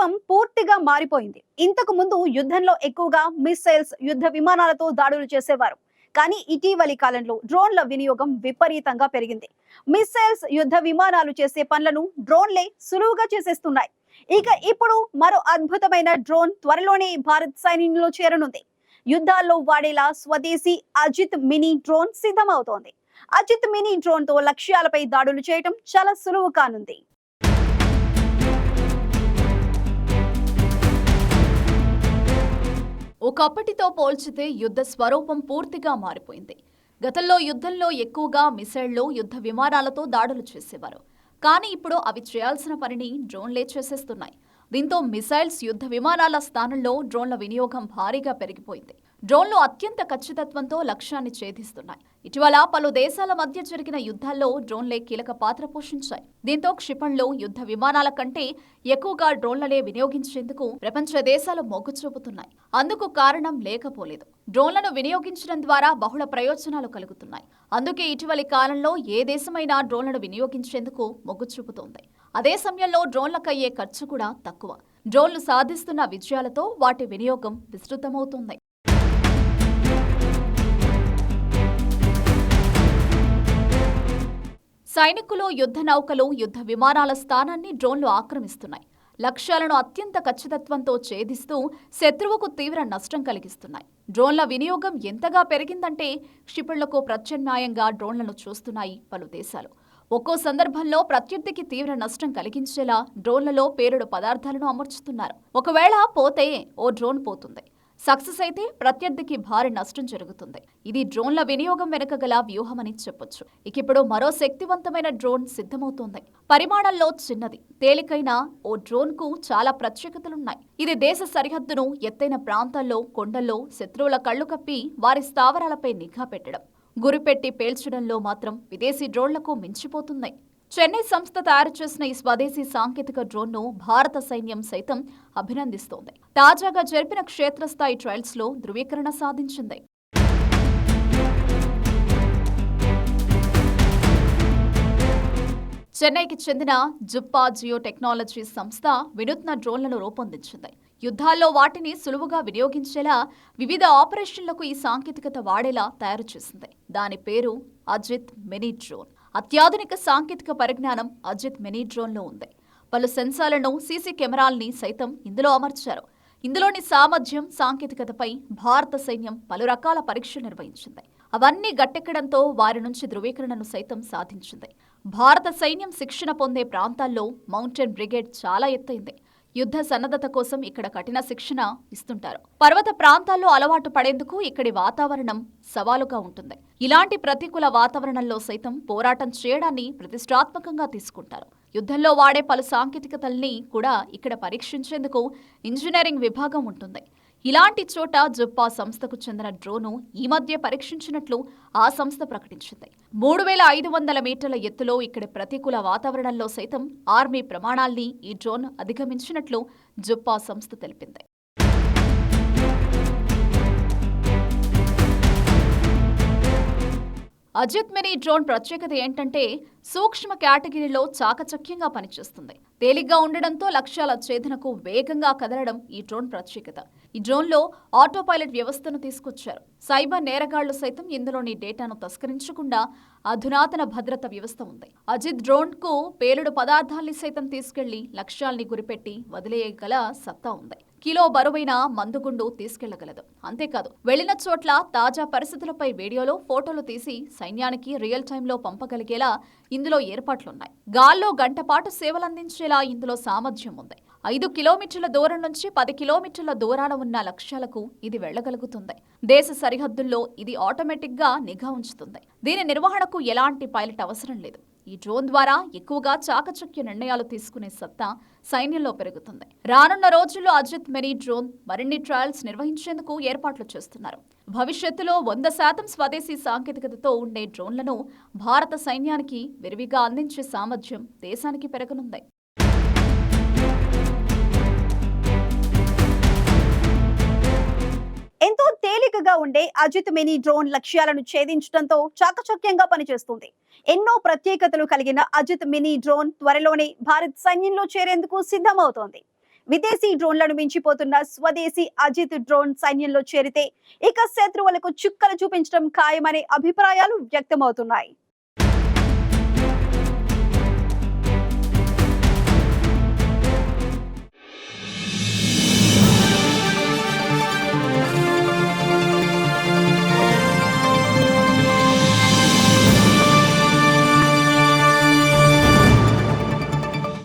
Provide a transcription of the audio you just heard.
స్వరూపం పూర్తిగా మారిపోయింది. ఇంతకు ముందు యుద్ధంలో ఎక్కువగా మిస్సైల్స్, యుద్ధ విమానాలతో దాడులు చేసేవారు. కానీ ఇటీవలి కాలంలో డ్రోన్ల వినియోగం విపరీతంగా పెరిగింది. మిస్సైల్స్, యుద్ధ విమానాలు చేసే పనులను డ్రోన్లే సులువుగా చేసేస్తున్నాయి. ఇక ఇప్పుడు మరో అద్భుతమైన డ్రోన్ త్వరలోనే భారత్ సైన్యంలో చేరనుంది. యుద్ధాల్లో వాడేలా స్వదేశీ అజిత్ మినీ డ్రోన్ సిద్ధమవుతోంది. అజిత్ మినీ డ్రోన్ తో లక్ష్యాలపై దాడులు చేయడం చాలా సులువు కానుంది. ఒకప్పటితో పోల్చితే యుద్ధ స్వరూపం పూర్తిగా మారిపోయింది. గతంలో యుద్ధంలో ఎక్కువగా మిసైళ్లు, యుద్ధ విమానాలతో దాడులు చేసేవారు. కానీ ఇప్పుడు అవి చేయాల్సిన పనిని డ్రోన్లే చేసేస్తున్నాయి. దీంతో మిసైల్స్, యుద్ధ విమానాల స్థానంలో డ్రోన్ల వినియోగం భారీగా పెరిగిపోయింది. డ్రోన్లు అత్యంత ఖచ్చితత్వంతో లక్ష్యాన్ని ఛేదిస్తున్నాయి. ఇటీవల పలు దేశాల మధ్య జరిగిన యుద్ధాల్లో డ్రోన్లే కీలక పాత్ర పోషించాయి. దీంతో క్షిపణులు, యుద్ధ విమానాల కంటే ఎక్కువగా డ్రోన్లనే వినియోగించేందుకు ప్రపంచ దేశాలు మొగ్గు చూపుతున్నాయి. అందుకు కారణం లేకపోలేదు. డ్రోన్లను వినియోగించడం ద్వారా బహుళ ప్రయోజనాలు కలుగుతున్నాయి. అందుకే ఇటీవలి కాలంలో ఏ దేశమైనా డ్రోన్లను వినియోగించేందుకు మొగ్గు చూపుతోంది. అదే సమయంలో డ్రోన్లకయ్యే ఖర్చు కూడా తక్కువ. డ్రోన్లు సాధిస్తున్న విజయాలతో వాటి వినియోగం విస్తృతమవుతుంది. సైనికులు, యుద్ధ నౌకలు, యుద్ధ విమానాల స్థానాన్ని డ్రోన్లు ఆక్రమిస్తున్నాయి. లక్ష్యాలను అత్యంత ఖచ్చితత్వంతో ఛేదిస్తూ శత్రువుకు తీవ్ర నష్టం కలిగిస్తున్నాయి. డ్రోన్ల వినియోగం ఎంతగా పెరిగిందంటే క్షిపణులకు ప్రత్యామ్నాయంగా డ్రోన్లను చూస్తున్నాయి పలు దేశాలు. ఒక్కో సందర్భంలో ప్రత్యర్థికి తీవ్ర నష్టం కలిగించేలా డ్రోన్లలో పేలుడు పదార్థాలను అమర్చుతున్నారు. ఒకవేళ పోతే ఓ డ్రోన్ పోతుంది. సక్సెస్ అయితే ప్రత్యర్థికి భారీ నష్టం జరుగుతుంది. ఇది డ్రోన్ల వినియోగం వెనుక గల వ్యూహమని చెప్పొచ్చు. ఇప్పుడు మరో శక్తివంతమైన డ్రోన్ సిద్ధమవుతోంది. పరిమాణంలో చిన్నది, తేలికైన ఓ డ్రోన్ కు చాలా ప్రత్యేకతలున్నాయి. ఇది దేశ సరిహద్దును, ఎత్తైన ప్రాంతాల్లో, కొండల్లో శత్రువుల కళ్లు కప్పి వారి స్థావరాలపై నిఘా పెట్టడం, గురిపెట్టి పేల్చడంలో మాత్రం విదేశీ డ్రోన్లకు మించిపోతున్నాయి. చెన్నై సంస్థ తయారు చేసిన ఈ స్వదేశీ సాంకేతిక డ్రోన్ను భారత సైన్యం సైతం అభినందిస్తోంది. తాజాగా జరిపిన క్షేత్రస్థాయి ట్రయల్స్ లో ధృవీకరణ సాధించింది. చెన్నైకి చెందిన జుప్పా జియో టెక్నాలజీ సంస్థ వినూత్న డ్రోన్లను రూపొందించింది. యుద్ధాల్లో వాటిని సులువుగా వినియోగించేలా వివిధ ఆపరేషన్లకు ఈ సాంకేతికత వాడేలా తయారు చేసింది. దాని పేరు అజిత్ మినీ డ్రోన్. అత్యాధునిక సాంకేతిక పరిజ్ఞానం అజిత్ మినీ డ్రోన్లో ఉంది. పలు సెన్సార్లను, సీసీ కెమెరాల్ని సైతం ఇందులో అమర్చారు. ఇందులోని సామర్థ్యం, సాంకేతికతపై భారత సైన్యం పలు రకాల పరీక్షలు నిర్వహించింది. అవన్నీ గట్టెక్కడంతో వారి నుంచి ధృవీకరణను సైతం సాధించింది. భారత సైన్యం శిక్షణ పొందే ప్రాంతాల్లో మౌంటైన్ బ్రిగేడ్ చాలా ఎత్తైంది. యుద్ధ సన్నద్ధత కోసం ఇక్కడ కఠిన శిక్షణ ఇస్తుంటారు. పర్వత ప్రాంతాల్లో అలవాటు పడేందుకు ఇక్కడి వాతావరణం సవాలుగా ఉంటుంది. ఇలాంటి ప్రతికూల వాతావరణంలో సైతం పోరాటం చేయడాన్ని ప్రతిష్టాత్మకంగా తీసుకుంటారు. యుద్ధంలో వాడే పలు సాంకేతికతల్ని కూడా ఇక్కడ పరీక్షించేందుకు ఇంజనీరింగ్ విభాగం ఉంటుంది. ఇలాంటి చోట జుప్పా సంస్థకు చెందిన డ్రోను ఈ మధ్య పరీక్షించినట్లు ఆ సంస్థ ప్రకటించింది. 3500 మీటర్ల ఎత్తులో ఇక్కడి ప్రతికూల వాతావరణంలో సైతం ఆర్మీ ప్రమాణాల్ని ఈ డ్రోన్ అధిగమించినట్లు జుప్పా సంస్థ తెలిపింది. అజిత్ మినీ డ్రోన్ ప్రత్యేకత ఏంటంటే సూక్ష్మ కేటగిరీలో చాకచక్యంగా పనిచేస్తుంది. తేలిగ్గా ఉండడంతో లక్ష్యాల ఛేదనకు వేగంగా కదలడం ఈ డ్రోన్ ప్రత్యేకత. ఈ డ్రోన్లో ఆటో పైలట్ వ్యవస్థను తీసుకొచ్చారు. సైబర్ నేరగాళ్లు సైతం ఇందులోని డేటాను తస్కరించకుండా అధునాతన భద్రత వ్యవస్థ ఉంది. అజిత్ డ్రోన్ కు పేలుడు పదార్థాల్ని సైతం తీసుకెళ్లి లక్ష్యాల్ని గురిపెట్టి వదిలేయగల సత్తా ఉంది. కిలో బరువైన మందుగుండు తీసుకెళ్లగలదు. అంతేకాదు, వెళ్లిన చోట్ల తాజా పరిస్థితులపై వీడియోలో ఫోటోలు తీసి సైన్యానికి రియల్ టైంలో పంపగలిగేలా ఇందులో ఏర్పాట్లున్నాయి. గాల్లో గంటపాటు సేవలందించేలా ఇందులో సామర్థ్యం ఉంది. 5 కిలోమీటర్ల దూరం నుంచి 10 కిలోమీటర్ల దూరాన ఉన్న లక్ష్యాలకు ఇది వెళ్లగలుగుతుంది. దేశ సరిహద్దుల్లో ఇది ఆటోమేటిక్ గా నిఘా ఉంచుతుంది. దీని నిర్వహణకు ఎలాంటి పైలట్ అవసరం లేదు. ఈ డ్రోన్ ద్వారా ఎక్కువగా చాకచక్య నిర్ణయాలు తీసుకునే సత్తా సైన్యంలో పెరుగుతుంది. రానున్న రోజుల్లో అజిత్ మినీ డ్రోన్ మరిన్ని ట్రయల్స్ నిర్వహించేందుకు ఏర్పాట్లు చేస్తున్నారు. భవిష్యత్తులో 100% స్వదేశీ సాంకేతికతతో ఉండే డ్రోన్లను భారత సైన్యానికి విరివిగా అందించే సామర్థ్యం దేశానికి పెరగనుంది. ఎంతో తేలికగా ఉండే అజిత్ మినీ డ్రోన్ లక్ష్యాలను ఛేదించడంతో చాకచక్యంగా పనిచేస్తుంది. ఎన్నో ప్రత్యేకతలు కలిగిన అజిత్ మినీ డ్రోన్ త్వరలోనే భారత్ సైన్యంలో చేరేందుకు సిద్ధమవుతోంది. విదేశీ డ్రోన్లను మించిపోతున్న స్వదేశీ అజిత్ డ్రోన్ సైన్యంలో చేరితే ఇక శత్రువులకు చుక్కలు చూపించడం ఖాయమనే అభిప్రాయాలు వ్యక్తమవుతున్నాయి.